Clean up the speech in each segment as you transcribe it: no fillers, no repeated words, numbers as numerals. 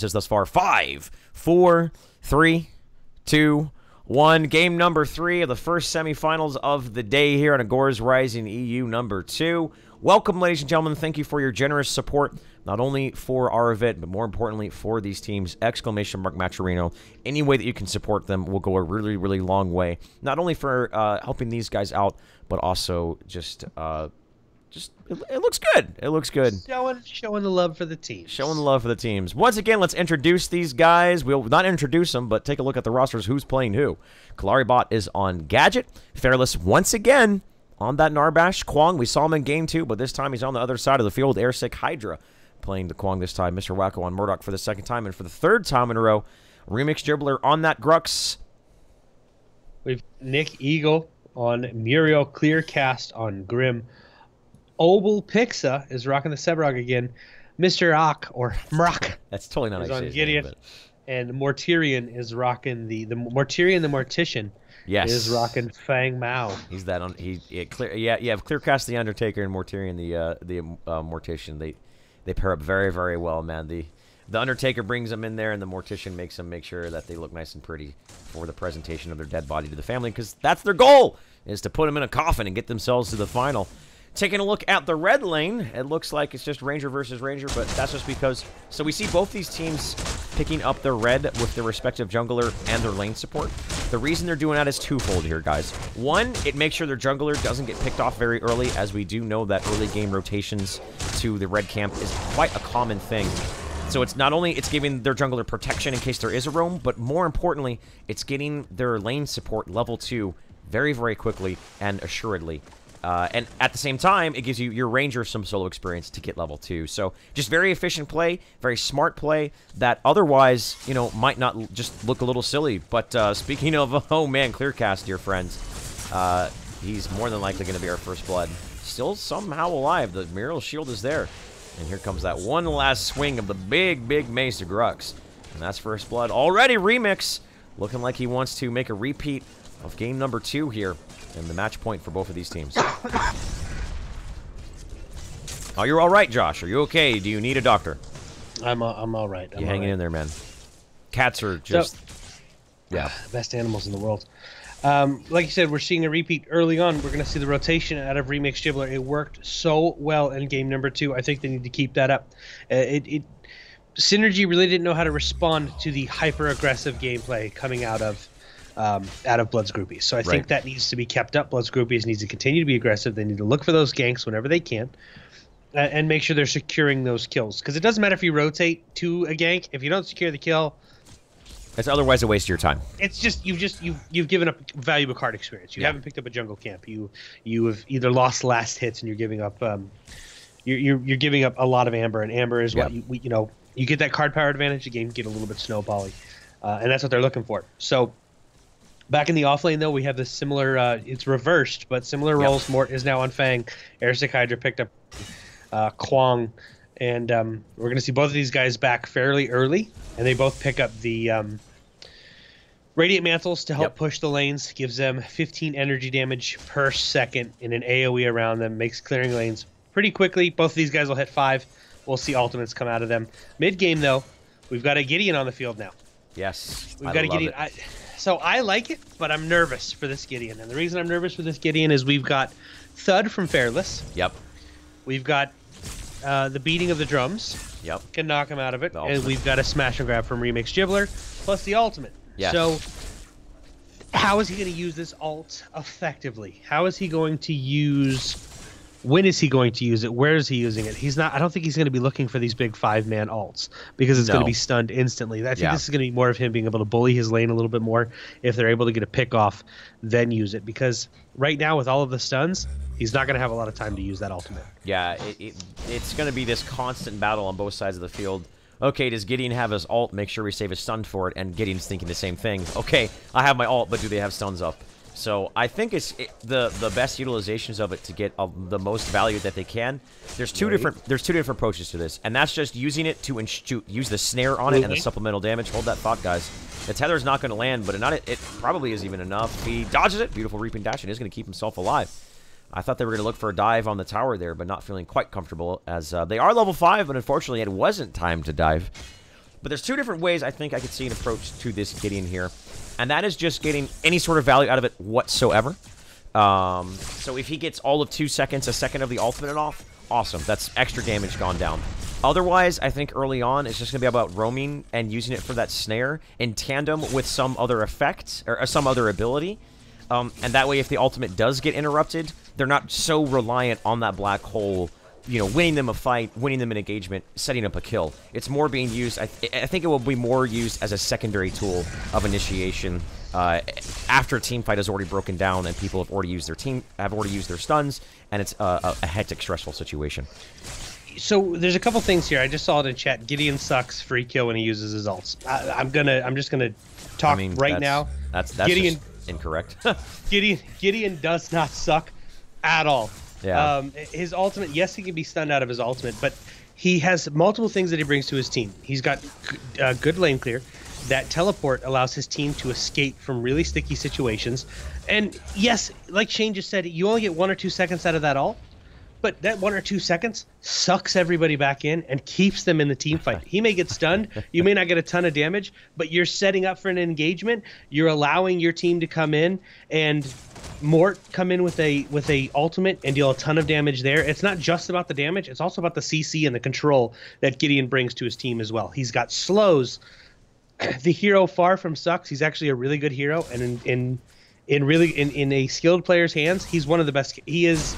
matches thus far. 5, 4, 3, 2, 1. Game number 3 of the first semifinals of the day here on Agor's Rising EU number 2. Welcome, ladies and gentlemen. Thank you for your generous support, not only for our event, but more importantly for these teams. Exclamation mark Maturino. Any way that you can support them will go a really, really long way. Not only for helping these guys out, but also just it looks good. It looks good. Showing the love for the teams. Showing the love for the teams. Once again, let's introduce these guys. We'll not introduce them, but take a look at the rosters. Who's playing who? Kalaribot is on Gadget. Fairless once again on that Narbash. Kwong, we saw him in game 2, but this time he's on the other side of the field. Airsick Hydra playing the Kwong this time. Mr. Wacko on Murdoch for the second time, and for the third time in a row, Remix Dribbler on that Grux. We've Nick Eagle on Muriel, Clearcast on Grim. Obel Pixa is rocking the Sebrog again. Mr. Ock, or Mrock. That's totally not on Gideon. And Mortirian is rocking the Mortirian the Mortician. Yes. Is rocking Fang Mao. He's that on. You have Clearcast the Undertaker and Mortirian the Mortician. They pair up very, very well, man. The Undertaker brings them in there, and the Mortician makes them make sure that they look nice and pretty for the presentation of their dead body to the family, because that's their goal, is to put them in a coffin and get themselves to the final. Taking a look at the red lane, it looks like it's just Ranger versus Ranger, but that's just because... So we see both these teams picking up their red with their respective jungler and their lane support. The reason they're doing that is twofold here, guys. One, it makes sure their jungler doesn't get picked off very early, as we do know that early game rotations to the red camp is quite a common thing. So it's not only it's giving their jungler protection in case there is a roam, but more importantly, it's getting their lane support level 2 very, very quickly and assuredly. And at the same time, it gives you your Ranger some solo experience to get level 2. So just very efficient play, very smart play that otherwise, you know, might not just look a little silly. But speaking of, oh man, Clearcast, dear friends, he's more than likely going to be our first blood. Still somehow alive. The Muriel shield is there. And here comes that one last swing of the big, big mace to Grux. And that's first blood. Already Remix looking like he wants to make a repeat of game number 2 here. And the match point for both of these teams. Oh, you're all right, Josh. Are you okay? Do you need a doctor? I'm all right. You hanging in there, man. Cats are just... yeah. Best animals in the world. Like you said, we're seeing a repeat early on. We're going to see the rotation out of Remix Dribbler. It worked so well in game number 2. I think they need to keep that up. Synergy really didn't know how to respond to the hyper-aggressive gameplay coming out of Bloods Groupies. So I think that needs to be kept up. Bloods Groupies needs to continue to be aggressive. They need to look for those ganks whenever they can, and make sure they're securing those kills. Because it doesn't matter if you rotate to a gank. If you don't secure the kill, it's otherwise a waste of your time. It's just you've given up valuable card experience. You haven't picked up a jungle camp. You have either lost last hits and you're giving up you're giving up a lot of amber, and amber is what you get that card power advantage. The game get a little bit snowbally, and that's what they're looking for. So. Back in the off lane, though, we have this similar, it's reversed, but similar roles. Mort is now on Fang. Airsick Hydra picked up Kwong. And we're going to see both of these guys back fairly early. And they both pick up the Radiant Mantles to help push the lanes. Gives them 15 energy damage per second in an AoE around them. Makes clearing lanes pretty quickly. Both of these guys will hit 5. We'll see ultimates come out of them. Mid-game, though, we've got a Gideon on the field now. Yes, we've got a Gideon. So I like it, but I'm nervous for this Gideon. And the reason I'm nervous for this Gideon is we've got Thud from Fairless. Yep. We've got the beating of the drums. Yep. Can knock him out of it. And we've got a smash and grab from Remix Dribbler, plus the ultimate. Yes. So how is he going to use this ult effectively? How is he going to use... When is he going to use it? Where is he using it? He's not. I don't think he's going to be looking for these big 5-man ults because it's going to be stunned instantly. I think this is going to be more of him being able to bully his lane a little bit more if they're able to get a pick off, then use it. Because right now with all of the stuns, he's not going to have a lot of time to use that ultimate. Yeah, it's going to be this constant battle on both sides of the field. Okay, does Gideon have his ult? Make sure we save his stun for it. And Gideon's thinking the same thing. Okay, I have my ult, but do they have stuns up? So I think it's the best utilizations of it to get the most value that they can. There's two different approaches to this, and that's just using it to use the snare on it and the supplemental damage. Hold that thought, guys. The tether's not going to land, but it probably is even enough. He dodges it. Beautiful reaping dash, and is going to keep himself alive. I thought they were going to look for a dive on the tower there, but not feeling quite comfortable as they are level 5, but unfortunately it wasn't time to dive. But there's two different ways I think I could see an approach to this Gideon here. And that is just getting any sort of value out of it whatsoever. So if he gets all of 2 seconds, a second of the ultimate off, awesome. That's extra damage gone down. Otherwise, I think early on, it's just going to be about roaming and using it for that snare in tandem with some other effect, or some other ability. And that way, if the ultimate does get interrupted, they're not so reliant on that black hole, you know, winning them a fight, winning them an engagement, setting up a kill. It's more being used, I think it will be more used as a secondary tool of initiation after a team fight has already broken down and people have already used their stuns, and it's a hectic, stressful situation. So there's a couple things here. I just saw it in chat. Gideon sucks free kill when he uses his ults. I'm just gonna talk now. That's Gideon, just incorrect. Gideon does not suck at all. Yeah. His ultimate, yes, he can be stunned out of his ultimate, but he has multiple things that he brings to his team. He's got good lane clear. That teleport allows his team to escape from really sticky situations. And yes, like Shane just said, you only get 1 or 2 seconds out of that ult. But that 1 or 2 seconds sucks everybody back in and keeps them in the team fight. He may get stunned. You may not get a ton of damage, but you're setting up for an engagement. You're allowing your team to come in and Mort come in with a ultimate and deal a ton of damage there. It's not just about the damage. It's also about the CC and the control that Gideon brings to his team as well. He's got slows. The hero far from sucks. He's actually a really good hero. And in a skilled player's hands, he's one of the best. He is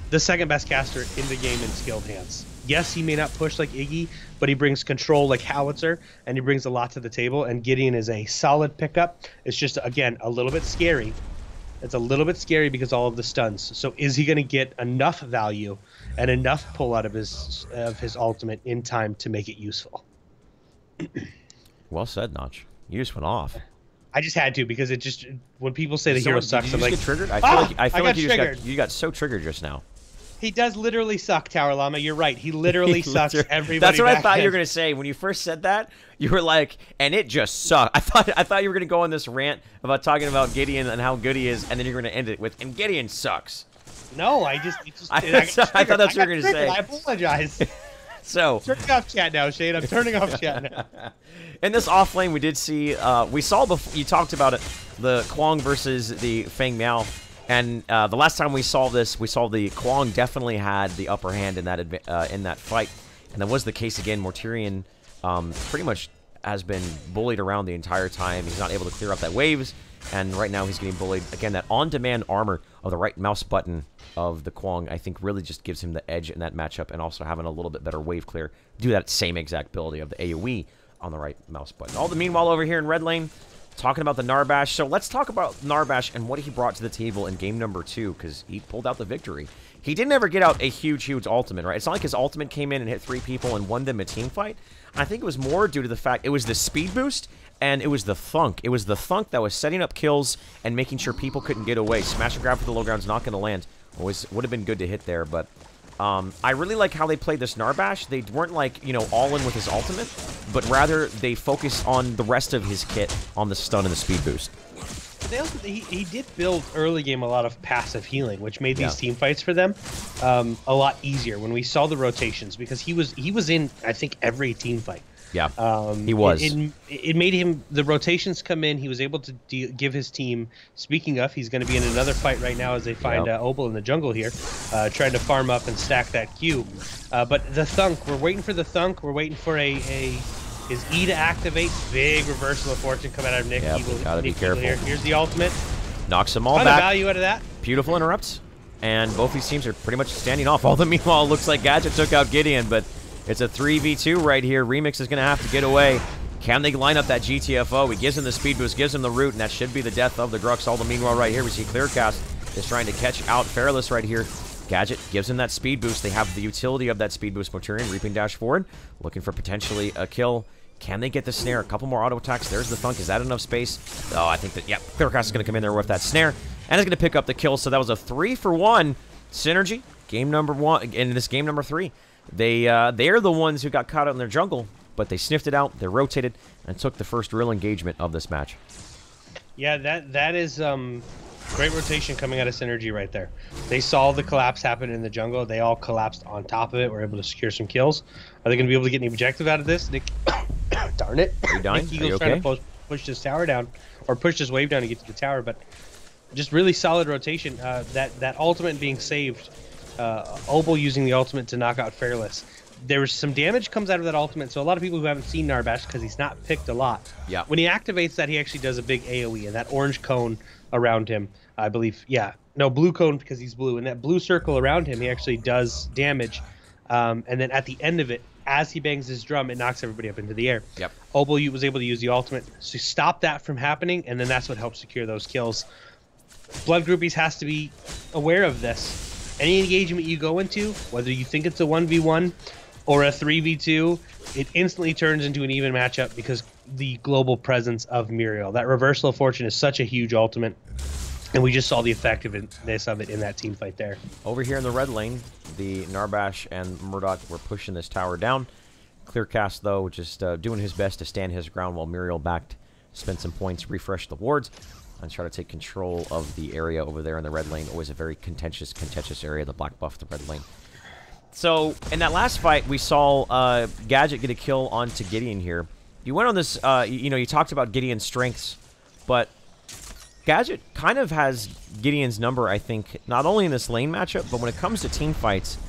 the second best caster in the game in skilled hands. Yes, he may not push like Iggy, but he brings control like Howitzer, and he brings a lot to the table, and Gideon is a solid pickup. It's just, again, a little bit scary. It's a little bit scary because all of the stuns. So is he going to get enough value and enough pull out of his ultimate in time to make it useful? Well said, Notch. You just went off. I just had to, because it just, when people say the hero sucks, I'm like, get triggered? I feel like you got so triggered just now. He does literally suck, Tower Llama. You're right. He literally sucks everybody. That's what I thought in. you were gonna say when you first said that. You were like, and it just sucked. I thought you were gonna go on this rant about talking about Gideon and how good he is, and then you're gonna end it with, and Gideon sucks. No, I thought that's what you were gonna say. I apologize. So turning off chat now, Shane. I'm turning off chat now. In this off lane, we did see, we saw before, you talked about it, the Kwong versus the Feng Miao. And the last time we saw this, we saw the Kwong definitely had the upper hand in that fight. And that was the case again. Mortarion pretty much has been bullied around the entire time. He's not able to clear up that waves. And right now he's getting bullied. Again, that on-demand armor of the right mouse button of the Kwong, I think, really just gives him the edge in that matchup. And also having a little bit better wave clear. Do that same exact ability of the AoE on the right mouse button. All the meanwhile over here in red lane, talking about the Narbash. So let's talk about Narbash and what he brought to the table in game number 2, because he pulled out the victory. He didn't ever get out a huge ultimate, right? It's not like his ultimate came in and hit 3 people and won them a team fight. I think it was more due to the fact it was the speed boost and it was the thunk. It was the thunk that was setting up kills and making sure people couldn't get away. Smash and grab for the low ground's not going to land. Would have been good to hit there, but I really like how they played this Narbash. They weren't like, you know, all in with his ultimate, but rather they focused on the rest of his kit on the stun and the speed boost. He did build early game a lot of passive healing, which made these team fights for them a lot easier when we saw the rotations, because he was in, I think, every team fight. Yeah, he was. It made him, the rotations come in, he was able to give his team, speaking of, he's going to be in another fight right now as they find Opal in the jungle here, trying to farm up and stack that Q. But the thunk, we're waiting for the thunk, we're waiting for his E to activate. Big reversal of fortune coming out of Nick. Yeah, gotta be careful. Here's the ultimate. Knocks them all Ton back. of value out of that. Beautiful interrupts. And both these teams are pretty much standing off. All the meanwhile, it looks like Gadget took out Gideon, but it's a 3v2 right here. Remix is going to have to get away. Can they line up that GTFO? He gives him the speed boost, gives him the root, and that should be the death of the Grux. All the meanwhile right here, we see Clearcast is trying to catch out Fairless right here. Gadget gives him that speed boost. They have the utility of that speed boost. Mortarion reaping dash forward, looking for potentially a kill. Can they get the snare? A couple more auto attacks. There's the thunk. Is that enough space? Oh, I think that, yep, Clearcast is going to come in there with that snare, and is going to pick up the kill. So that was a 3-for-1 synergy. Game number 1, in this game number 3. They're the ones who got caught out in their jungle, but they sniffed it out, they rotated, and took the first real engagement of this match. Yeah, that is great rotation coming out of Synergy right there. They saw the collapse happen in the jungle. They all collapsed on top of it. Were able to secure some kills. Are they going to be able to get any objective out of this? Nick darn it. Are you dying? Nick Eagle's trying to push this tower down, or push this wave down to get to the tower, but just really solid rotation. That ultimate being saved, Obel using the ultimate to knock out Fearless. There was some damage comes out of that ultimate, so a lot of people who haven't seen Narbash, because he's not picked a lot, when he activates that, he actually does a big AoE, and that orange cone around him, I believe, blue cone because he's blue, and that blue circle around him, he actually does damage, and then at the end of it, as he bangs his drum, it knocks everybody up into the air. Obel was able to use the ultimate to stop that from happening, and then that's what helps secure those kills. Blood Groupies has to be aware of this. Any engagement you go into, whether you think it's a 1v1 or a 3v2, it instantly turns into an even matchup because the global presence of Muriel. That Reversal of Fortune is such a huge ultimate, and we just saw the effectiveness of it in that team fight there. Over here in the red lane, the Narbash and Murdoch were pushing this tower down. Clearcast, though, just doing his best to stand his ground while Muriel backed, spent some points, refreshed the wards, and try to take control of the area over there in the red lane. Always a very contentious area, the black buff, the red lane. So, in that last fight, we saw Gadget get a kill onto Gideon here. You went on this, you talked about Gideon's strengths, but Gadget kind of has Gideon's number, I think, not only in this lane matchup, but when it comes to team fights,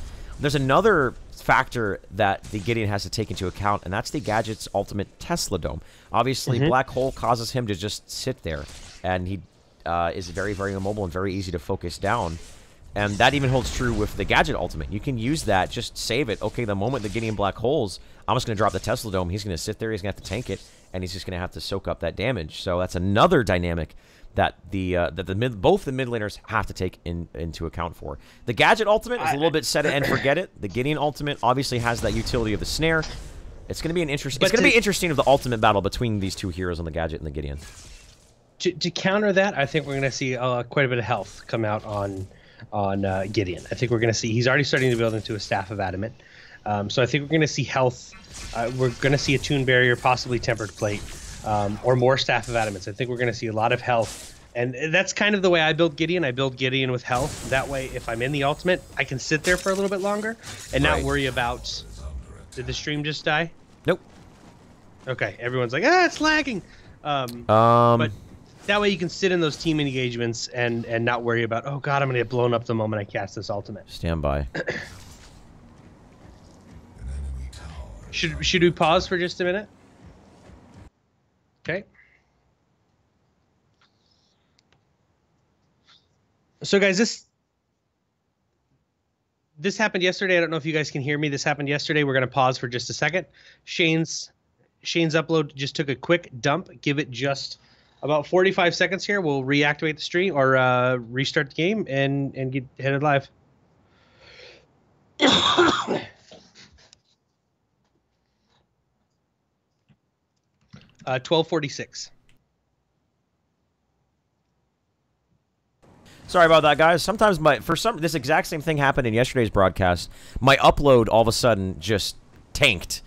there's another factor that the Gideon has to take into account, and that's the Gadget's ultimate Tesla Dome. Obviously, Black Hole causes him to just sit there, and he is very, very immobile and very easy to focus down. And that even holds true with the Gadget ultimate. You can use that, just save it. Okay, the moment the Gideon Black Holes, I'm just going to drop the Tesla Dome. He's going to sit there, he's going to have to tank it, and he's just going to have to soak up that damage. So that's another dynamic that both the mid laners have to take into account for. The Gadget ultimate is a little bit set it and forget it. The Gideon ultimate obviously has that utility of the snare. It's going to be an interesting. It's going to be interesting of the ultimate battle between these two heroes on the Gadget and the Gideon. To counter that, I think we're going to see quite a bit of health come out on Gideon. I think we're going to see he's already starting to build into a Staff of Adamant. So I think we're going to see health. We're going to see a Tune Barrier, possibly Tempered Plate, or more Staff of Adamants. I think we're going to see a lot of health. And that's kind of the way I build Gideon. I build Gideon with health. That way, if I'm in the ultimate, I can sit there for a little bit longer and not worry about, did the stream just die? Nope. Okay, everyone's like, it's lagging. But that way you can sit in those team engagements and not worry about, oh god, I'm going to get blown up the moment I cast this ultimate. Stand by. Should we pause for just a minute? Okay. So guys, this happened yesterday. I don't know if you guys can hear me. This happened yesterday. We're going to pause for just a second. Shane's upload just took a quick dump. Give it just about 45 seconds here. We'll reactivate the stream or restart the game and get headed live. 12:46. Sorry about that, guys. Sometimes this exact same thing happened in yesterday's broadcast. My upload all of a sudden just tanked.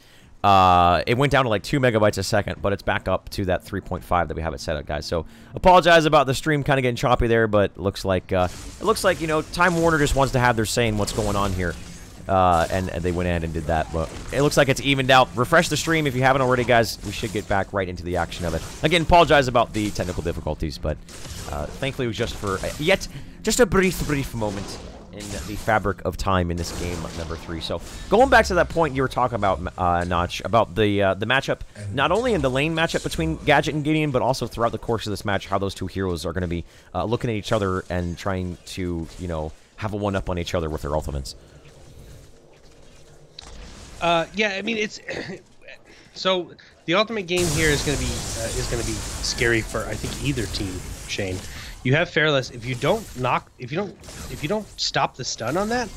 It went down to like 2 megabytes a second, but it's back up to that 3.5 that we have it set at, guys. So apologize about the stream kind of getting choppy there, but it looks like Time Warner just wants to have their say in what's going on here, and they went ahead and did that. But it looks like it's evened out. Refresh the stream if you haven't already, guys. We should get back right into the action of it. Again, apologize about the technical difficulties, but thankfully it was just for just a brief moment in the fabric of time in this game number 3. So going back to that point you were talking about, Notch, about the matchup, not only in the lane matchup between Gadget and Gideon, but also throughout the course of this match, how those two heroes are going to be looking at each other and trying to, have a one-up on each other with their ultimates. Yeah, I mean it's so the ultimate game here is going to be scary for I think either team. Shane, you have Fearless. If you don't stop the stun on that,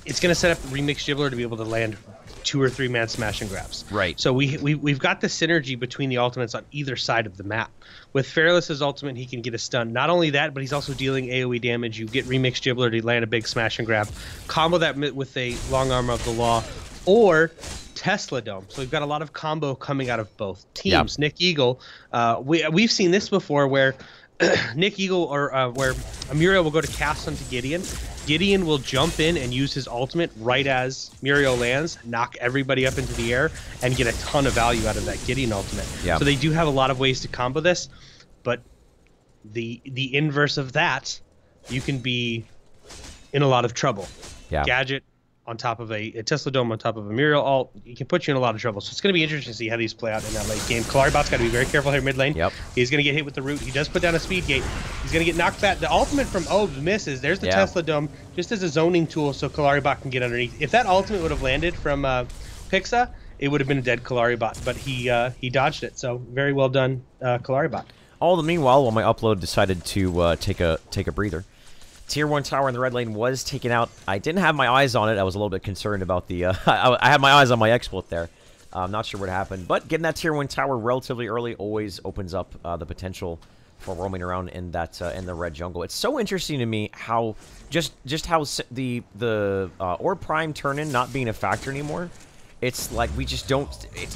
it's going to set up Remix Gibbler to be able to land 2 or 3 man smash and grabs. Right. So we've got the synergy between the ultimates on either side of the map. With Fearless's ultimate, he can get a stun. Not only that, but he's also dealing AoE damage. You get Remix Gibbler to land a big smash and grab. Combo that with a Long Arm of the Law or Tesla Dome. So we've got a lot of combo coming out of both teams. Yeah. Nick Eagle, we've seen this before where Nick Eagle or where Muriel will go to cast onto Gideon, Gideon will jump in and use his ultimate right as Muriel lands, knock everybody up into the air, and get a ton of value out of that Gideon ultimate. Yeah. So they do have a lot of ways to combo this, but the inverse of that, you can be in a lot of trouble. Yeah. Gadget on top of a Tesla Dome on top of a Muriel ult, you can put you in a lot of trouble. So it's going to be interesting to see how these play out in that late game. Kalaribot's got to be very careful here mid lane. Yep. He's going to get hit with the root. He does put down a speed gate. He's going to get knocked back. The ultimate from Obes misses. There's the Tesla Dome just as a zoning tool so Kalaribot can get underneath. If that ultimate would have landed from Pixa, it would have been a dead Kalaribot, but he dodged it. So very well done, Kalaribot. All the meanwhile, while my upload decided to take a breather, Tier 1 tower in the red lane was taken out. I didn't have my eyes on it. I was a little bit concerned about the... I had my eyes on my exploit there. I'm not sure what happened. But getting that Tier 1 tower relatively early always opens up the potential for roaming around in that in the red jungle. It's so interesting to me how... Just how the Orb Prime turn-in not being a factor anymore. It's like we just don't...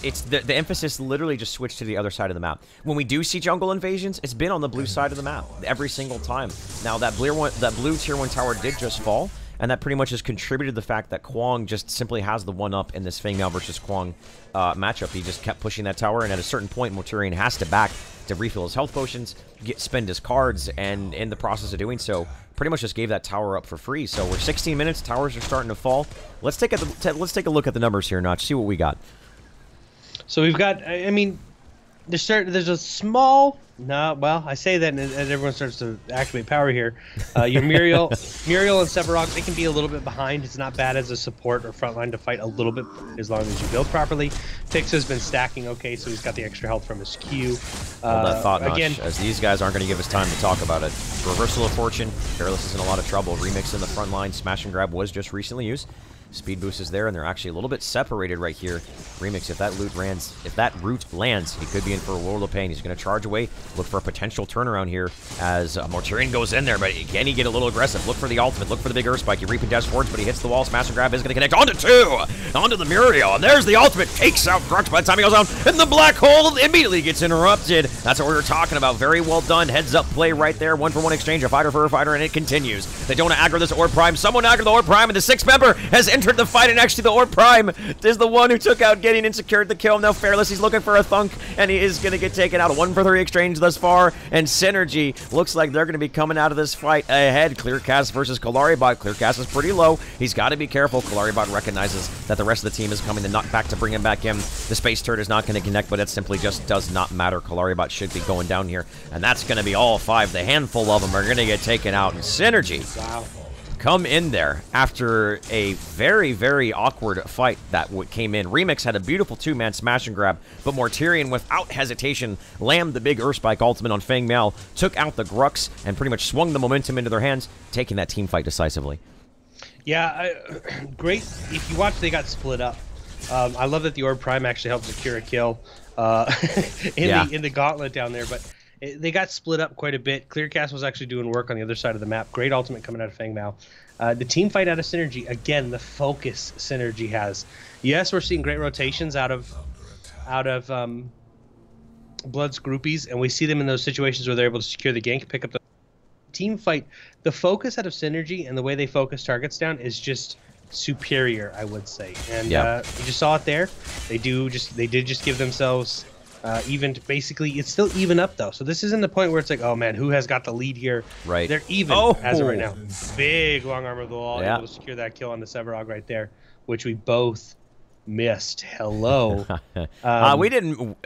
It's the emphasis literally just switched to the other side of the map. When we do see jungle invasions, it's been on the blue side of the map every single time. Now, that blue Tier 1 tower did just fall, and that pretty much has contributed to the fact that Kwong just simply has the one-up in this Fengmiao versus Kwong matchup. He just kept pushing that tower, and at a certain point, Mortarion has to back to refill his health potions, spend his cards, and in the process of doing so, pretty much just gave that tower up for free. So we're 16 minutes. Towers are starting to fall. Let's take a look at the numbers here, Notch. See what we got. So we've got. I mean, there's a small. No, well, I say that, and as everyone starts to activate power here, your Muriel and Sevarog, they can be a little bit behind. It's not bad as a support or frontline to fight a little bit as long as you build properly. Pixa's been stacking okay, so he's got the extra health from his Q. Hold that thought, Notch, as these guys aren't going to give us time to talk about it. Reversal of Fortune. Fearless is in a lot of trouble. Remix in the front line. Smash and Grab was just recently used. Speed boost is there, and they're actually a little bit separated right here. Remix, if that root lands, he could be in for a world of pain. He's going to charge away, look for a potential turnaround here as Mortarion goes in there, but can he get a little aggressive? Look for the ultimate, look for the big Earth Spike. He reap and dash forwards, but he hits the wall. Smash and Grab is going to connect onto two, onto the Muriel, and there's the ultimate. Takes out Grux by the time he goes down, and the black hole immediately gets interrupted. That's what we were talking about. Very well done. Heads up play right there. 1-for-1 exchange, a fighter for a fighter, and it continues. They don't aggro this Orb Prime. Someone aggroed the Orb Prime, and the 6th member has entered the fight, and actually the Orb Prime is the one who took out Gideon and secured the kill. Now Fearless, he's looking for a thunk, and he is going to get taken out. A 1-for-3 exchange thus far, and Synergy looks like they're going to be coming out of this fight ahead. Clearcast versus Kalaribot. Clearcast is pretty low. He's got to be careful. Kalaribot recognizes that the rest of the team is coming to knock back to bring him back in. The Space Turret is not going to connect, but it simply just does not matter. Kalaribot should be going down here, and that's going to be all 5. The handful of them are going to get taken out, and Synergy come in there after a very, very awkward fight that came in. Remix had a beautiful 2-man smash and grab, but Mortarion, without hesitation, lammed the big Earth Spike ultimate on Fengmiao, took out the Grux, and pretty much swung the momentum into their hands, taking that team fight decisively. Yeah, great. If you watch, they got split up. I love that the Orb Prime actually helped secure a kill in the gauntlet down there, but they got split up quite a bit. Clearcast was actually doing work on the other side of the map. Great ultimate coming out of Fengmiao. The team fight out of Synergy, again, the focus Synergy has. Yes, we're seeing great rotations out of Bloods Groupies, and we see them in those situations where they're able to secure the gank, pick up the team fight. The focus out of Synergy and the way they focus targets down is just superior, I would say. And you just saw it there. They did just give themselves even. Basically, it's still even up though. So this isn't the point where it's like, oh man, who has got the lead here? Right. They're even as of right now. Big long arm of the wall, able to secure that kill on the Sevarog right there, which we both missed. Hello. We didn't.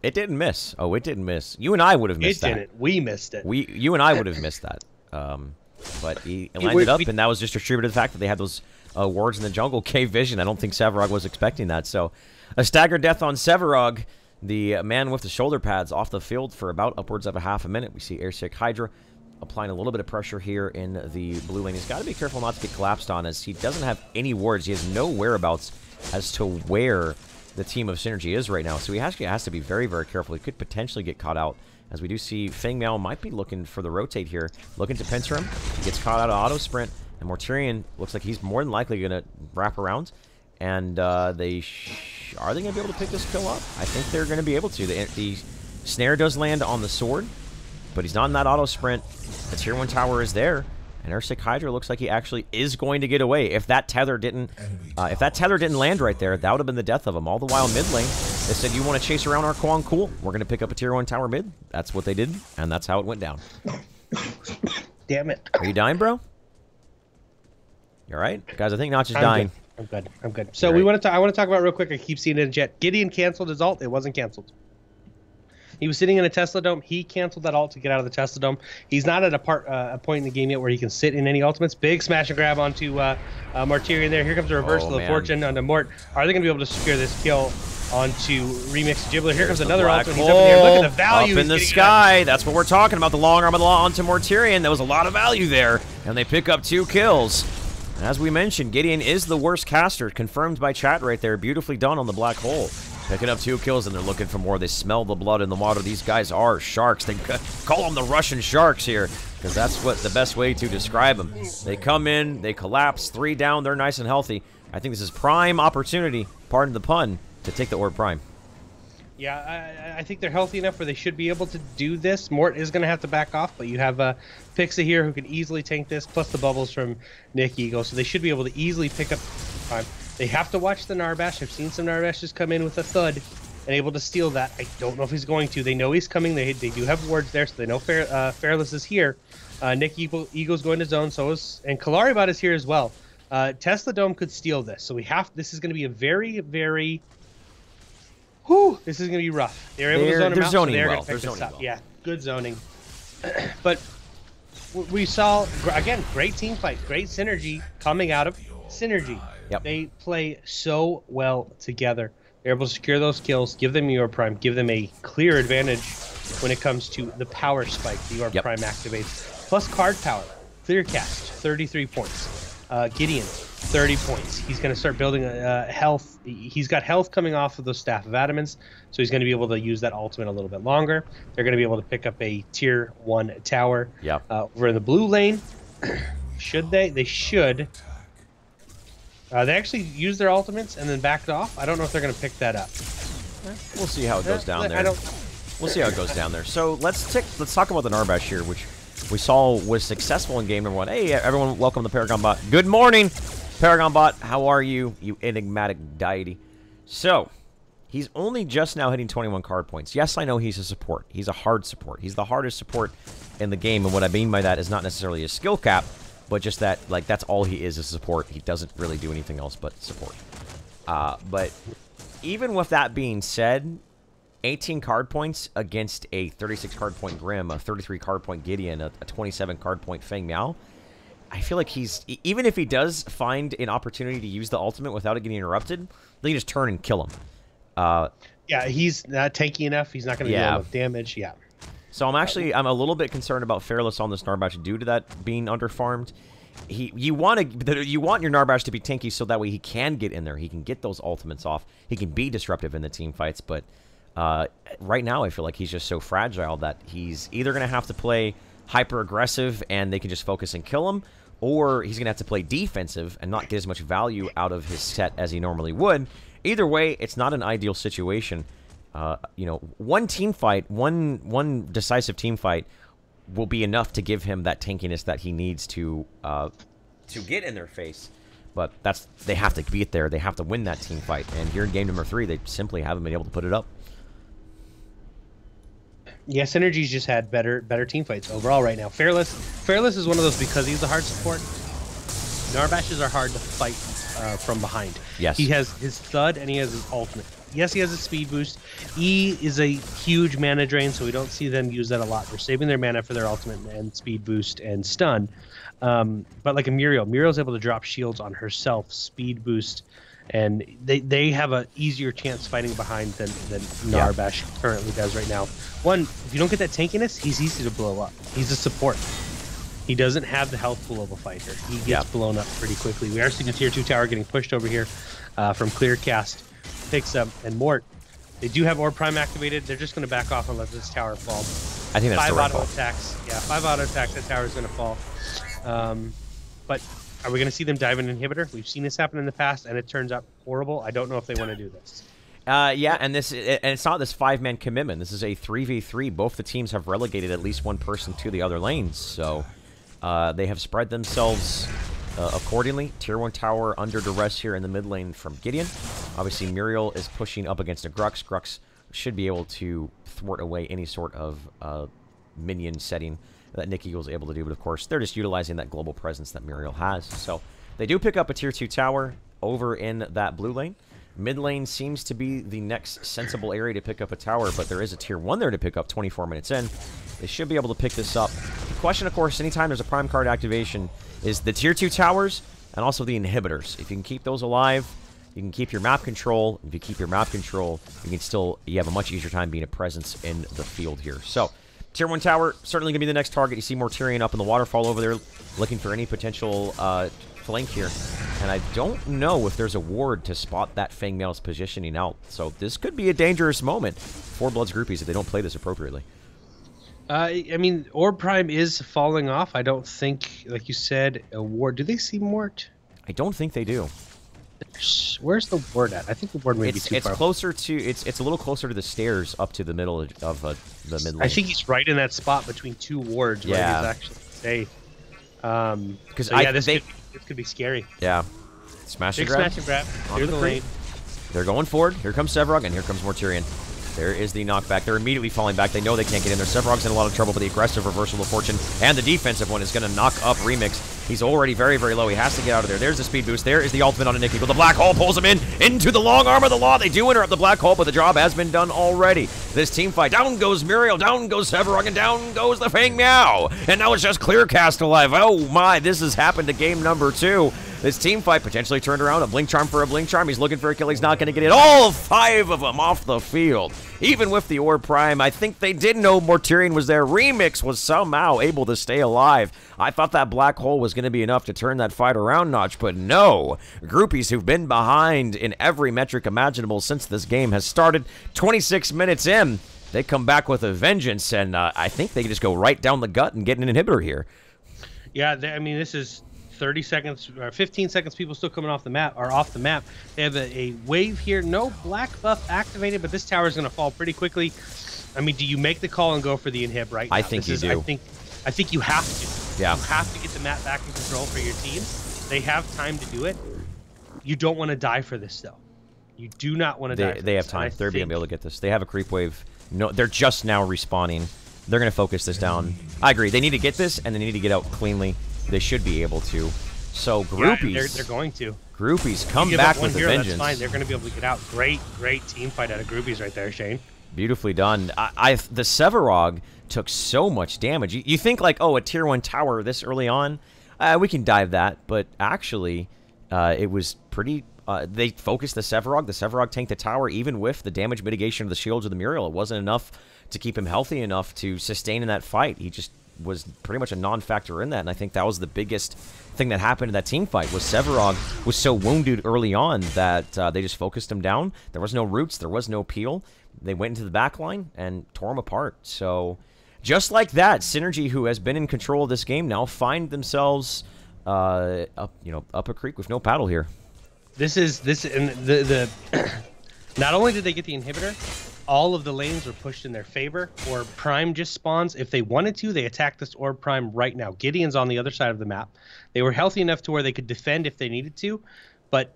It didn't miss. Oh, it didn't miss. You and I would have missed that. It didn't. We missed it. You and I would have missed that. But he lined up, and that was just attributed to the fact that they had those wards in the jungle. K-Vision. I don't think Sevarog was expecting that. So, a staggered death on Sevarog. The man with the shoulder pads off the field for about upwards of a half a minute. We see Airsick Hydra applying a little bit of pressure here in the blue lane. He's got to be careful not to get collapsed on, as he doesn't have any wards. He has no whereabouts as to where the team of Synergy is right now. So he actually has to be very, very careful. He could potentially get caught out, as we do see Fengmiao might be looking for the rotate here. Looking to pincer him. He gets caught out of auto sprint, and Mortarion looks like he's more than likely going to wrap around. And are they going to be able to pick this kill up? I think they're going to be able to. The snare does land on the sword, but he's not in that auto sprint. The tier 1 tower is there, And Ursic Hydra looks like he actually is going to get away. If that tether didn't land right there, that would have been the death of him. All the while mid lane, they said, you want to chase around our Kwang? Cool. We're going to pick up a tier 1 tower mid. That's what they did, and that's how it went down. Damn it. Are you dying, bro? You all right? Guys, I think Notch is dying. Good. I'm good. So I want to talk about real quick. I keep seeing it in chat. Gideon canceled his ult. It wasn't canceled. He was sitting in a Tesla Dome. He canceled that ult to get out of the Tesla Dome. He's not at a point in the game yet where he can sit in any ultimates. Big smash and grab onto Martyrion there. Here comes a reversal of fortune onto Mort. Are they going to be able to secure this kill onto Remix Gibbler? Here comes another ultimate. He's up in here. Look at the value. Up in the sky. That's what we're talking about. The long arm of the law onto Mortarion. There was a lot of value there. And they pick up 2 kills. As we mentioned, Gideon is the worst caster. Confirmed by chat right there. Beautifully done on the black hole. Picking up 2 kills, and they're looking for more. They smell the blood in the water. These guys are sharks. They call them the Russian sharks here, because that's what the best way to describe them. They come in, they collapse, 3 down, they're nice and healthy. I think this is prime opportunity, pardon the pun, to take the Orb Prime. Yeah, I think they're healthy enough where they should be able to do this. Mort is going to have to back off, but you have Pixa here who can easily tank this, plus the bubbles from Nick Eagle, so they should be able to easily pick up Prime. They have to watch the Narbash. I've seen some Narbashes come in with a thud and able to steal that. I don't know if he's going to. They know he's coming. They do have wards there, so they know Fairless is here. Nick Eagle's going to zone, and Kalaribot is here as well. Tesla Dome could steal this, so this is going to be a very, very... this is going to be rough. They're able to zone him out, so they're going to pick this up. Yeah, good zoning. But we saw, again, great team fight, great synergy coming out of Synergy. Yep. They play so well together. They're able to secure those kills, give them your Prime, give them a clear advantage when it comes to the power spike the Orb Prime activates. Plus card power. Clear cast, 33 points. Gideon, 30 points. He's going to start building health. He's got health coming off of those Staff of Adamance, so he's going to be able to use that ultimate a little bit longer. They're going to be able to pick up a tier 1 tower. Over in the blue lane. Should they? They should. They actually used their ultimates and then backed off. I don't know if they're going to pick that up. We'll see how it goes down there. We'll see how it goes down there. So let's talk about the Narbash here, which we saw was successful in game number 1. Hey, everyone, welcome to Paragon Bot. Good morning, Paragon Bot. How are you, you enigmatic deity? So, he's only just now hitting 21 card points. Yes, I know he's a support. He's a hard support. He's the hardest support in the game, and what I mean by that is not necessarily a skill cap, but just that, like, that's all he is support. He doesn't really do anything else but support. But even with that being said, 18 card points against a 36 card point Grim, a 33 card point Gideon, a 27 card point Feng Miao, I feel like he's, even if he does find an opportunity to use the ultimate without it getting interrupted, they can just turn and kill him. Yeah, he's not tanky enough. He's not going to deal enough damage. Yeah. So I'm a little bit concerned about Fairless on this Narbash due to that being underfarmed. You want your Narbash to be tanky so that way he can get in there. He can get those ultimates off. He can be disruptive in the team fights. But right now I feel like he's just so fragile that he's either going to have to play hyper aggressive and they can just focus and kill him, or he's going to have to play defensive and not get as much value out of his set as he normally would. Either way, it's not an ideal situation. You know, one team fight, one decisive team fight will be enough to give him that tankiness that he needs to get in their face. But they have to beat there. They have to win that team fight. And here in game number 3, they simply haven't been able to put it up. Yeah, Synergy's just had better team fights overall right now. Fairless is one of those, because he's a hard support. Narbashes are hard to fight from behind. Yes. He has his thud and he has his ultimate. Yes, he has a speed boost. E is a huge mana drain, so we don't see them use that a lot. They're saving their mana for their ultimate and speed boost and stun. But like a Muriel's able to drop shields on herself, speed boost, and they have an easier chance fighting behind than Narbash currently does right now. One, if you don't get that tankiness, he's easy to blow up. He's a support. He doesn't have the health pool of a fighter. He gets blown up pretty quickly. We are seeing a tier 2 tower getting pushed over here from Clearcast. Pixa and Mort. They do have Orb Prime activated. They're just going to back off and let this tower fall. I think that's 5 the right auto call. attacks. Yeah, 5 auto attacks. That tower is going to fall. But are we going to see them dive an inhibitor? We've seen this happen in the past, and it turns out horrible. I don't know if they want to do this. Yeah, and it's not this 5-man commitment. This is a 3v3. Both the teams have relegated at least one person to the other lanes. So They have spread themselves accordingly. Tier 1 tower under duress here in the mid lane from Gideon. Obviously, Muriel is pushing up against a Grux. Grux should be able to thwart away any sort of minion setting that Nick Eagle's able to do. But, of course, they're just utilizing that global presence that Muriel has. So they do pick up a Tier 2 tower over in that blue lane. Mid lane seems to be the next sensible area to pick up a tower, but there is a Tier 1 there to pick up 24 minutes in. They should be able to pick this up. The question, of course, anytime there's a Prime card activation is the Tier 2 towers and also the inhibitors. If you can keep those alive, you can keep your map control. If you keep your map control, you have a much easier time being a presence in the field here. So, Tier 1 tower, certainly going to be the next target. You see Mortarion up in the waterfall over there, looking for any potential flank here. And I don't know if there's a ward to spot that Fangmail's positioning out. So this could be a dangerous moment for Bloods Groupies if they don't play this appropriately. I mean, Orb Prime is falling off. I don't think, like you said, a ward. Do they see Mort? I don't think they do. Where's the ward at? I think the ward may be too far. It's closer to. It's a little closer to the stairs up to the middle of the mid lane. I think he's right in that spot between two wards where he's actually safe. Because so, yeah, this could be scary. Yeah, smash and grab. Clear the lane. They're going forward. Here comes Sevarog, and here comes Mortarion. There is the knockback. They're immediately falling back. They know they can't get in there. Sevarog's in a lot of trouble, but the aggressive reversal of fortune and the defensive one is going to knock up Remix. He's already very, very low. He has to get out of there. There's the speed boost. There is the ultimate on a Nick Eagle. The black hole pulls him into the long arm of the law. They do interrupt the black hole, but the job has been done already. This team fight. Down goes Muriel. Down goes Sevarog, and down goes the Fang Meow. And now it's just Clearcast alive. Oh my, this has happened to game number 2. This team fight potentially turned around. A Blink Charm for a Blink Charm. He's looking for a kill. He's not going to get it. All 5 of them off the field. Even with the Orb Prime, I think they did know Mortarion was there. Remix was somehow able to stay alive. I thought that black hole was going to be enough to turn that fight around notch, but no. Groupies who've been behind in every metric imaginable since this game has started. 26 minutes in, they come back with a vengeance, and I think they just go right down the gut and get an inhibitor here. Yeah, I mean, this is 30 seconds or 15 seconds. People still coming off the map. They have a wave here. No black buff activated, but this tower is going to fall pretty quickly. I mean, do you make the call and go for the inhib right now? I think you do. I think you have to. Yeah. You have to get the map back in control for your team. They have time to do it. You don't want to die for this, though. You do not want to die for They have time. They're going to be able to get this. They have a creep wave. No, they're just now respawning. They're going to focus this down. I agree. They need to get this, and they need to get out cleanly. They should be able to. So Groupies, yeah, they're going to. Groupies come back with a vengeance. That's fine. They're going to be able to get out. Great team fight out of Groupies right there, Shane. Beautifully done. The Sevarog took so much damage. You think like, oh, a Tier 1 tower this early on, we can dive that, but actually, it was pretty. They focused the Sevarog. The Sevarog tanked the tower, even with the damage mitigation of the shields of the Muriel. It wasn't enough to keep him healthy enough to sustain in that fight. He just was pretty much a non-factor in that, and I think that was the biggest thing that happened in that team fight. Was Sevarog was so wounded early on that they just focused him down. There was no roots, there was no peel. They went into the back line and tore him apart. So just like that, Synergy, who has been in control of this game, now find themselves up a creek with no paddle here. This and the not only did they get the inhibitor, all of the lanes were pushed in their favor. Orb Prime just spawns. If they wanted to, they attack this Orb Prime right now. Gideon's on the other side of the map. They were healthy enough to where they could defend if they needed to, but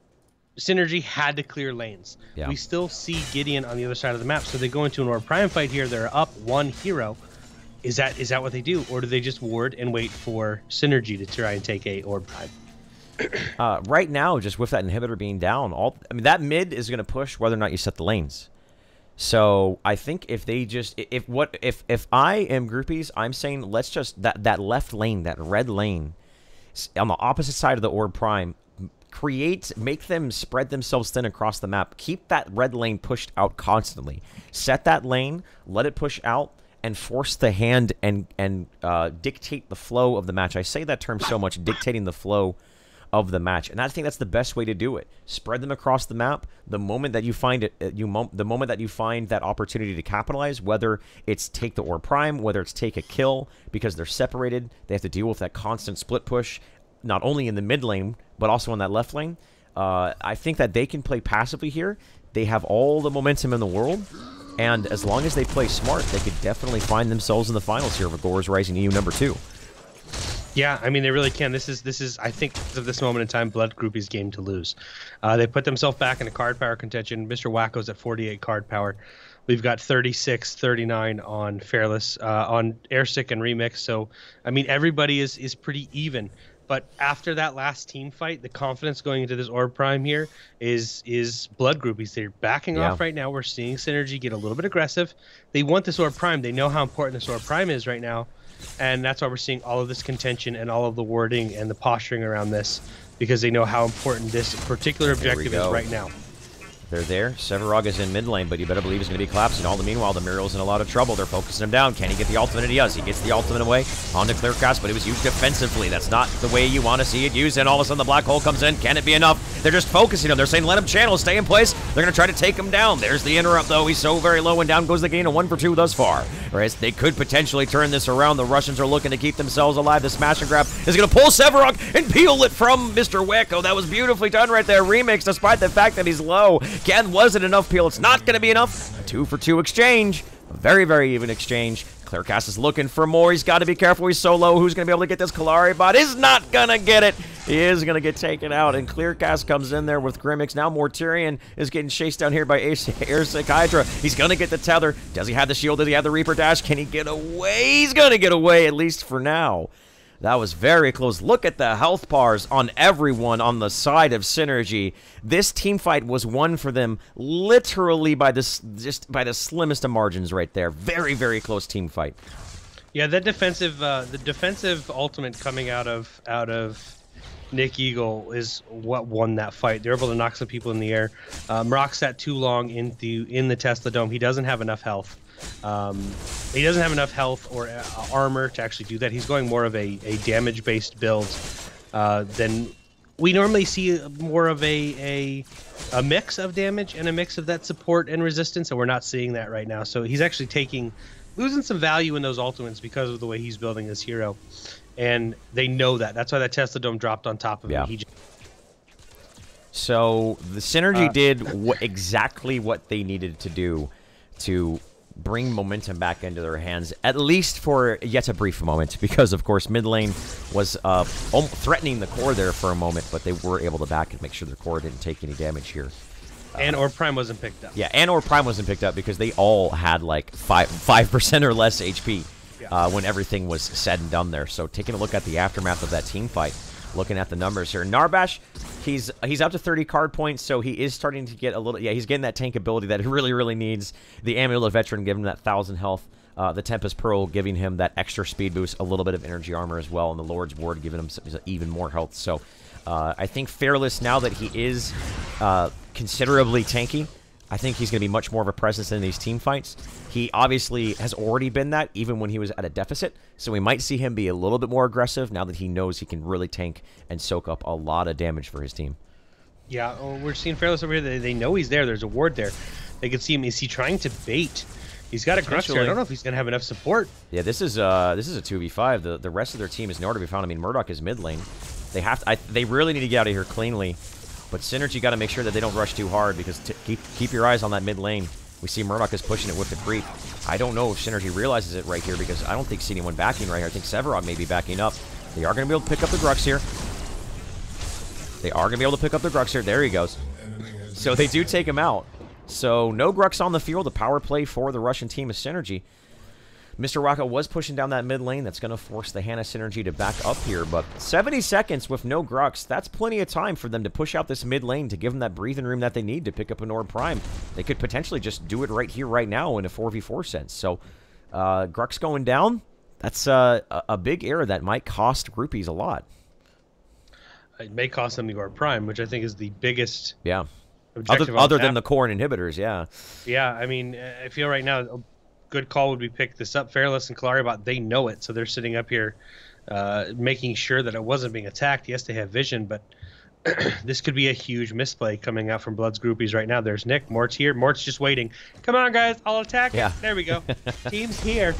Synergy had to clear lanes. Yeah. We still see Gideon on the other side of the map, so they go into an Orb Prime fight here. They're up 1 hero. Is that what they do, or do they just ward and wait for Synergy to try and take a Orb Prime? Right now, just with that inhibitor being down, that mid is going to push whether or not you set the lanes. So I think if they just if I am Groupies, I'm saying let's just that left lane, that red lane on the opposite side of the Orb Prime, make them spread themselves thin across the map. Keep that red lane pushed out constantly. Set that lane, let it push out, and force the hand and dictate the flow of the match. I say that term so much, dictating the flow of the match, and I think that's the best way to do it. Spread them across the map. The moment that you find the moment that you find that opportunity to capitalize, whether it's take the Orb Prime, whether it's take a kill, because they're separated, they have to deal with that constant split push, not only in the mid lane but also in that left lane. I think that they can play passively here. They have all the momentum in the world, and as long as they play smart, they could definitely find themselves in the finals here of Agor's Rising EU #2. Yeah, I mean, they really can. This is I think at this moment in time, Blood Groupies' game to lose. They put themselves back into card power contention. Mr. Wacko's at 48 card power. We've got 36, 39 on Fairless, on Airstick and Remix. So, I mean, everybody is pretty even. But after that last team fight, the confidence going into this Orb Prime here is Blood Groupies. They're backing off right now. We're seeing Synergy get a little bit aggressive. They want this Orb Prime. They know how important this Orb Prime is right now. And that's why we're seeing all of this contention and all of the wording and the posturing around this, because they know how important this particular objective is right now. They're there. Sevarog is in mid lane, but you better believe he's going to be collapsing. All the meanwhile, the Muriel's in a lot of trouble. They're focusing him down. Can he get the ultimate? And he does. He gets the ultimate away onto Clearcast, but it was used defensively. That's not the way you want to see it used. And all of a sudden, the black hole comes in. Can it be enough? They're just focusing him. They're saying, let him channel, stay in place. They're going to try to take him down. There's the interrupt, though. He's so very low, and down goes the gain. A 1 for 2 thus far. Whereas they could potentially turn this around. The Russians are looking to keep themselves alive. The smash and grab is going to pull Sevarog and peel it from Mr. Wacko. That was beautifully done right there. Remix, despite the fact that he's low. Ken wasn't enough peel. It's not going to be enough. A 2 for 2 exchange. A very, very even exchange. Clearcast is looking for more. He's got to be careful. He's so low. Who's going to be able to get this? Kalari bot is not going to get it. He is going to get taken out. And Clearcast comes in there with Grimmix. Now Mortarion is getting chased down here by Airsick Hydra. He's going to get the tether. Does he have the shield? Does he have the Reaper Dash? Can he get away? He's going to get away, at least for now. That was very close. Look at the health bars on everyone on the side of Synergy. This team fight was won for them literally by this, just by the slimmest of margins right there. Very, very close team fight. Yeah, that defensive, the defensive ultimate coming out of Nick Eagle is what won that fight. They're able to knock some people in the air. Rock sat too long in the Tesla Dome. He doesn't have enough health. He doesn't have enough health or armor to actually do that. He's going more of a damage-based build than we normally see. More of a mix of damage and a mix of that support and resistance, and we're not seeing that right now. So he's actually losing some value in those ultimates because of the way he's building this hero, and they know that. That's why that Tesla Dome dropped on top of him. So the Synergy did exactly what they needed to do to bring momentum back into their hands, at least for yet a brief moment, because of course mid lane was threatening the core there for a moment, but they were able to back and make sure their core didn't take any damage here. And Orb Prime wasn't picked up. Yeah, and Orb Prime wasn't picked up because they all had like 5% or less HP when everything was said and done there. So taking a look at the aftermath of that team fight, looking at the numbers here, Narbash, he's up to 30 card points, so he is starting to get a little, he's getting that tank ability that he really, really needs. The Amulet Veteran giving him that 1,000 health, the Tempest Pearl giving him that extra speed boost, a little bit of energy armor as well, and the Lord's Ward giving him even more health. So I think Fearless, now that he is considerably tanky, I think he's going to be much more of a presence in these team fights. He obviously has already been that, even when he was at a deficit. So we might see him be a little bit more aggressive now that he knows he can really tank and soak up a lot of damage for his team. Yeah, we're seeing Fearless over here. They know he's there. There's a ward there. They can see him. Is he trying to bait? He's got a Grux here. I don't know if he's going to have enough support. Yeah, this is a 2v5. The rest of their team is nowhere to be found. I mean, Murdoch is mid lane. They really need to get out of here cleanly. But Synergy got to make sure that they don't rush too hard, because keep your eyes on that mid lane. We see Murdoch is pushing it with the creep. I don't know if Synergy realizes it right here, because I don't think see anyone backing right here. I think Sevarog may be backing up. They are going to be able to pick up the Grux here. They are going to be able to pick up the Grux here. There he goes. So they do take him out. So no Grux on the field. The power play for the Russian team is Synergy. Mr. Wacko was pushing down that mid lane. That's going to force the Hannah Synergy to back up here. But 70 seconds with no Grux, that's plenty of time for them to push out this mid lane to give them that breathing room that they need to pick up an Orb Prime. They could potentially just do it right here, right now in a 4v4 sense. So Grux going down, that's a big error that might cost Groupies a lot. It may cost them the Orb Prime, which I think is the biggest objective other than the core and inhibitors, Yeah, I mean, I feel right now good call would be pick this up. Fearless and Kalaribot, they know it, so they're sitting up here making sure that it wasn't being attacked. Yes, they have vision, but this could be a huge misplay coming out from Bloods Groupies right now. There's Nick. Mort's here. Mort's just waiting. Come on, guys. I'll attack it. There we go. Team's here.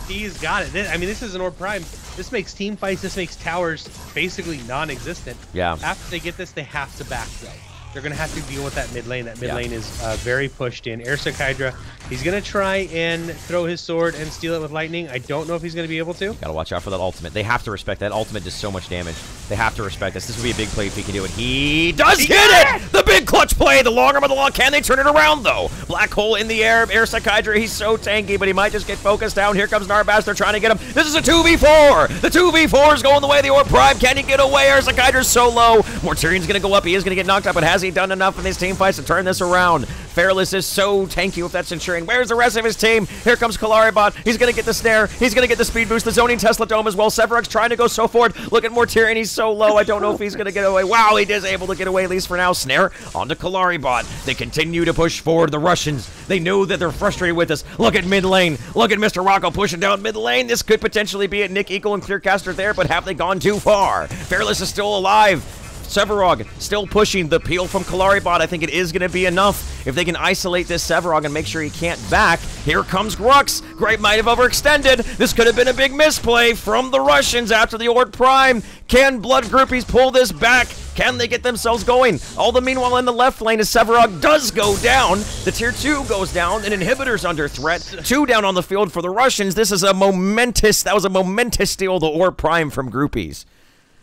He's got it. I mean, this is an Orb Prime. This makes team fights. This makes towers basically non-existent. After they get this, they have to back though. They're going to have to deal with that mid lane. That mid lane is very pushed in. Airsick Hydra, he's going to try and throw his sword and steal it with lightning. I don't know if he's going to be able to. Gotta watch out for that ultimate. They have to respect that. Ultimate does so much damage. They have to respect this. This would be a big play if he can do it. He does hit it! The big clutch play! The long arm of the law. Can they turn it around, though? Black hole in the air. Airsick Hydra, he's so tanky, but he might just get focused down. Here comes Narbash. They're trying to get him. This is a 2v4! The 2v4 is going the way of the Orb Prime. Can he get away? Airsick Hydra's so low. Mortarian's going to go up. He is going to get knocked up, but has he done enough in these team fights to turn this around? Fearless is so tanky with that Centurion. Where's the rest of his team? Here comes Kalaribot. He's going to get the snare. He's going to get the speed boost. The zoning Tesla Dome as well. Severuk's trying to go so forward. Look at Mortarian. He's so low. I don't know if he's going to get away. Wow, he is able to get away, at least for now. Snare onto Kalaribot. They continue to push forward. The Russians, they know that they're frustrated with us. Look at mid lane. Look at Mr. Rocco pushing down mid lane. This could potentially be a Nick Eagle and Clearcaster there, but have they gone too far? Fearless is still alive. Severog still pushing the peel from Kalaribot. I think it is going to be enough if they can isolate this Severog and make sure he can't back. Here comes Grux. Great might have overextended. This could have been a big misplay from the Russians after the Orb Prime. Can Blood Groupies pull this back? Can they get themselves going? All the meanwhile in the left lane as Severog does go down. The tier 2 goes down. An inhibitor's under threat. 2 down on the field for the Russians. That was a momentous steal, the Orb Prime from Groupies.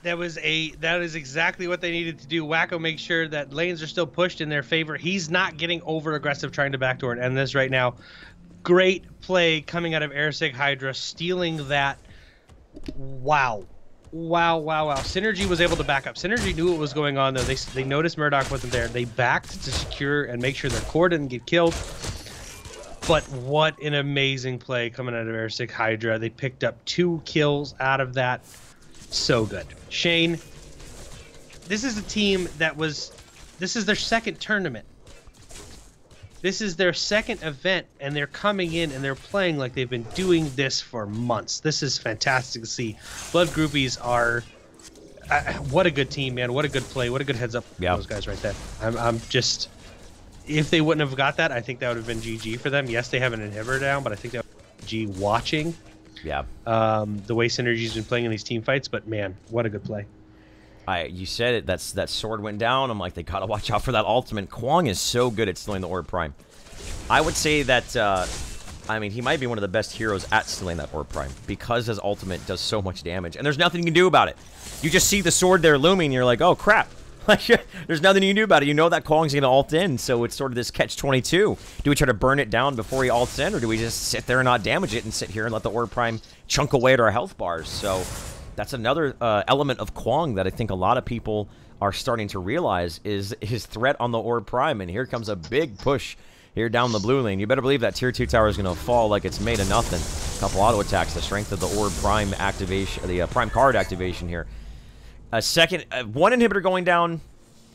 That is exactly what they needed to do. Wacko makes sure that lanes are still pushed in their favor. He's not getting over aggressive trying to backdoor and end this right now. Great play coming out of Airsick Hydra, stealing that. Wow. Synergy was able to back up. Synergy knew what was going on though. They noticed Murdoch wasn't there. They backed to secure and make sure their core didn't get killed. But what an amazing play coming out of Airsick Hydra. They picked up 2 kills out of that. So good. Shane, this is a team this is their second tournament. This is their second event, and they're coming in and they're playing like they've been doing this for months. This is fantastic to see. Blood Groupies are, what a good team, man. What a good play. What a good heads up for those guys right there. I'm just, if they wouldn't have got that, I think that would have been GG for them. Yes, they have an inhibitor down, but I think that would be GG watching. Yeah. The way Synergy's been playing in these team fights, but man, what a good play. You said it. That sword went down. I'm like, they gotta watch out for that ultimate. Kwong is so good at stealing the Orb Prime. I would say that, I mean, he might be one of the best heroes at stealing that Orb Prime because his ultimate does so much damage, and there's nothing you can do about it. You just see the sword there looming, and you're like, oh crap. There's nothing you can do about it. You know that Kwong's going to ult in, so it's sort of this catch-22. Do we try to burn it down before he ults in, or do we just sit there and not damage it and sit here and let the Orb Prime chunk away at our health bars? So that's another element of Kwong that I think a lot of people are starting to realize is his threat on the Orb Prime, and here comes a big push here down the blue lane. You better believe that tier 2 tower is going to fall like it's made of nothing. A couple auto attacks, the strength of the Orb Prime activation, the Prime card activation here. A second, one inhibitor going down,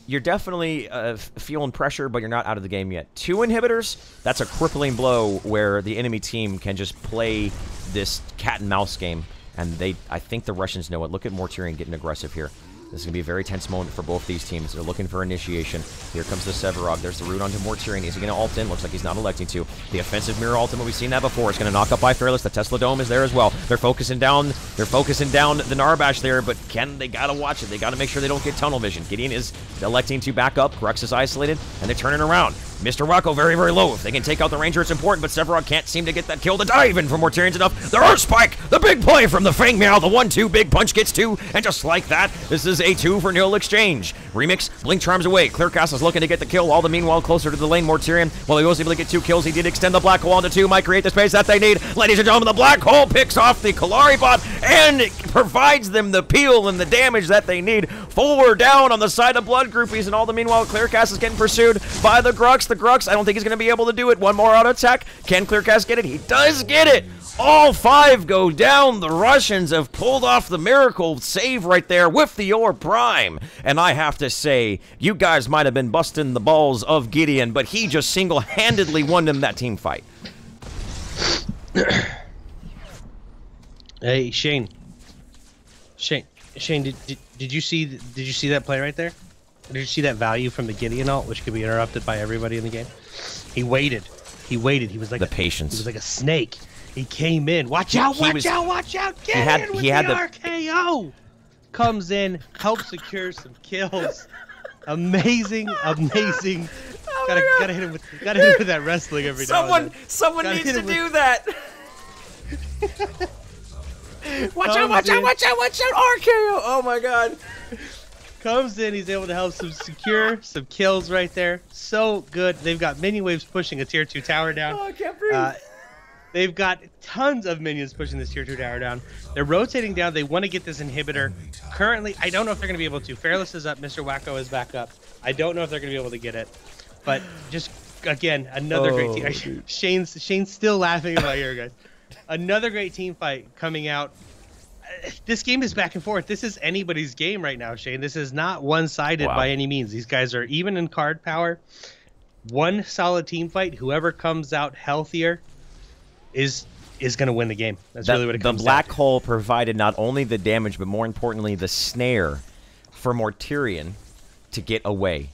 you're definitely feeling pressure, but you're not out of the game yet. 2 inhibitors, that's a crippling blow where the enemy team can just play this cat and mouse game. And I think the Russians know it. Look at Mortarian getting aggressive here. This is going to be a very tense moment for both these teams. They're looking for initiation. Here comes the Severog. There's the root onto Mortarian. Is he going to ult in? Looks like he's not electing to. The offensive mirror ultimate, we've seen that before. It's going to knock up by Fearless. The Tesla Dome is there as well. They're focusing down the Narbash there, but they got to watch it. They got to make sure they don't get tunnel vision. Gideon is electing to back up. Grux is isolated, and they're turning around. Mr. Rocco very, very low. If they can take out the Ranger, it's important, but Severog can't seem to get that kill. The dive in from Mortarian's enough. The Earth Spike! The big play from the Fang Meow. The 1-2 big punch gets 2, and just like that, this is a 2 for nil exchange. Remix, Blink Charms away. Clearcastle's looking to get the kill. All the meanwhile closer to the lane. Mortarian, while he was able to get 2 kills, he did extend the black hole onto 2. Might create the space that they need. Ladies and gentlemen, the black hole picks off the Kalaribot and provides them the peel and the damage that they need. 4 down on the side of Blood Groupies, and all the meanwhile, Clearcast is getting pursued by the Grux. The Grux, I don't think he's going to be able to do it. One more auto attack. Can Clearcast get it? He does get it. All 5 go down. The Russians have pulled off the miracle save right there with the Orb Prime. And I have to say, you guys might have been busting the balls of Gideon, but he just single-handedly won them that team fight. Hey, Shane, did you see that play right there? Did you see that value from the Gideon ult, which could be interrupted by everybody in the game? He waited. He was like patience. He was like a snake. He came in. Watch out! Watch out! Get in with the RKO. Comes in, helps secure some kills. Amazing. Gotta hit him with that wrestling every now and then. Someone needs to do that. Watch out! RKO! Oh my God. Comes in, he's able to help secure some kills right there. So good. They've got minion waves pushing a tier 2 tower down. Oh, I can't breathe. They've got tons of minions pushing this tier 2 tower down. They're rotating down. They want to get this inhibitor. Currently, I don't know if they're going to be able to. Fairless is up. Mr. Wacko is back up. I don't know if they're going to be able to get it. But just, again, another great team. Shane's still laughing in my ear, guys. Another great team fight coming out. This game is back and forth. This is anybody's game right now, Shane. This is not one-sided by any means. These guys are even in card power. One solid team fight. Whoever comes out healthier is going to win the game. That's really what it comes down to. The black hole provided not only the damage, but more importantly, the snare for Mortarion to get away.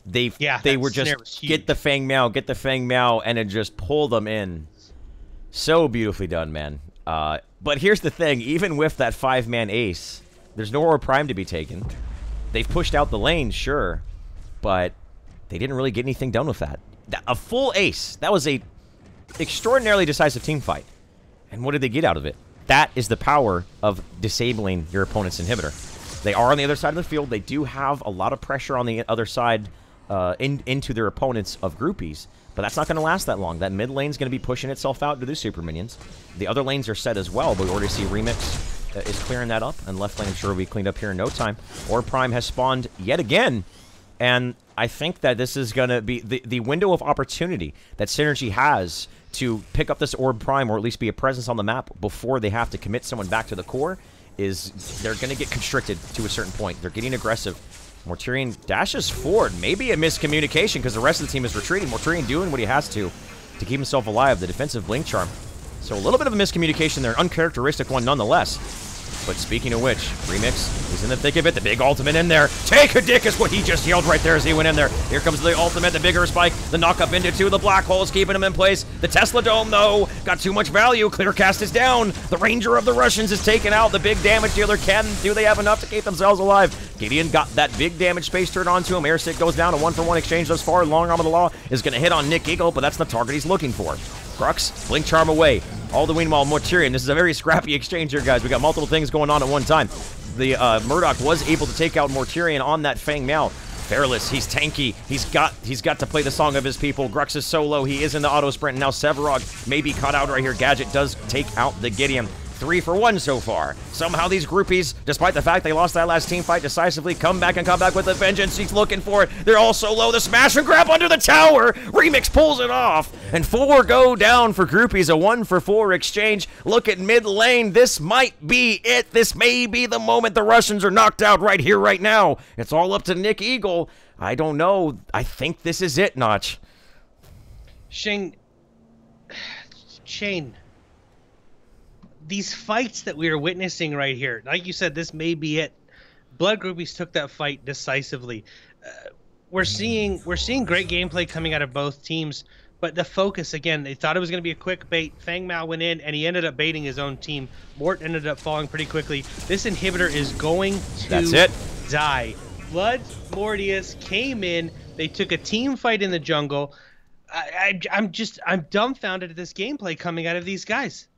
They were just get the Fang Miao, and it just pull them in. So beautifully done, man. But here's the thing, even with that 5-man ace, there's no Orb Prime to be taken. They've pushed out the lane, sure, but they didn't really get anything done with that. A full ace, that was a extraordinarily decisive team fight. And what did they get out of it? That is the power of disabling your opponent's inhibitor. They are on the other side of the field. They do have a lot of pressure on the other side into their opponents of groupies. But that's not going to last that long. That mid lane's going to be pushing itself out to the super minions. The other lanes are set as well, but we already see Remix is clearing that up, and left lane I'm sure will be cleaned up here in no time. Orb Prime has spawned yet again, and I think that this is going to be the window of opportunity that Synergy has to pick up this Orb Prime, or at least be a presence on the map before they have to commit someone back to the core, is they're going to get constricted to a certain point. They're getting aggressive. Mortarion dashes forward. Maybe a miscommunication because the rest of the team is retreating. Mortarion doing what he has to keep himself alive. The defensive Blink Charm. So a little bit of a miscommunication there. An uncharacteristic one nonetheless. But speaking of which, Remix is in the thick of it. The big ultimate in there. Take a dick is what he just yelled right there as he went in there. Here comes the ultimate, the bigger spike. The knock up into 2. The black hole is keeping him in place. The Tesla Dome, though, got too much value. Clearcast is down. The Ranger of the Russians is taken out. The big damage dealer do they have enough to keep themselves alive? Gideon got that big damage space turned onto him. Airstick goes down. A 1-for-1 exchange thus far. Long Arm of the Law is going to hit on Nick Eagle, but that's the target he's looking for. Crux, Blink Charm away. All the meanwhile, Mortarion. This is a very scrappy exchange here, guys. We got multiple things going on at one time. The Murdoch was able to take out Mortarion on that Fang Miao. Fairless, he's tanky. He's got to play the song of his people. Grux is solo. He is in the auto sprint. And now Sevarog may be caught out right here. Gadget does take out the Gideon. 3-for-1 so far. Somehow these groupies, despite the fact they lost that last team fight decisively, come back with a vengeance. He's looking for it. They're all so low. The smash and grab under the tower. Remix pulls it off. And 4 go down for groupies. A 1-for-4 exchange. Look at mid lane. This might be it. This may be the moment the Russians are knocked out right here, right now. It's all up to Nick Eagle. I don't know. I think this is it, Notch. Shane. These fights that we are witnessing right here, like you said, this may be it. Blood Groupies took that fight decisively. We're seeing great gameplay coming out of both teams, but the focus, again, they thought it was going to be a quick bait. Fang Miao went in, and he ended up baiting his own team. Mort ended up falling pretty quickly. This inhibitor is going to die. Bloods Mortius came in. They took a team fight in the jungle. I'm dumbfounded at this gameplay coming out of these guys.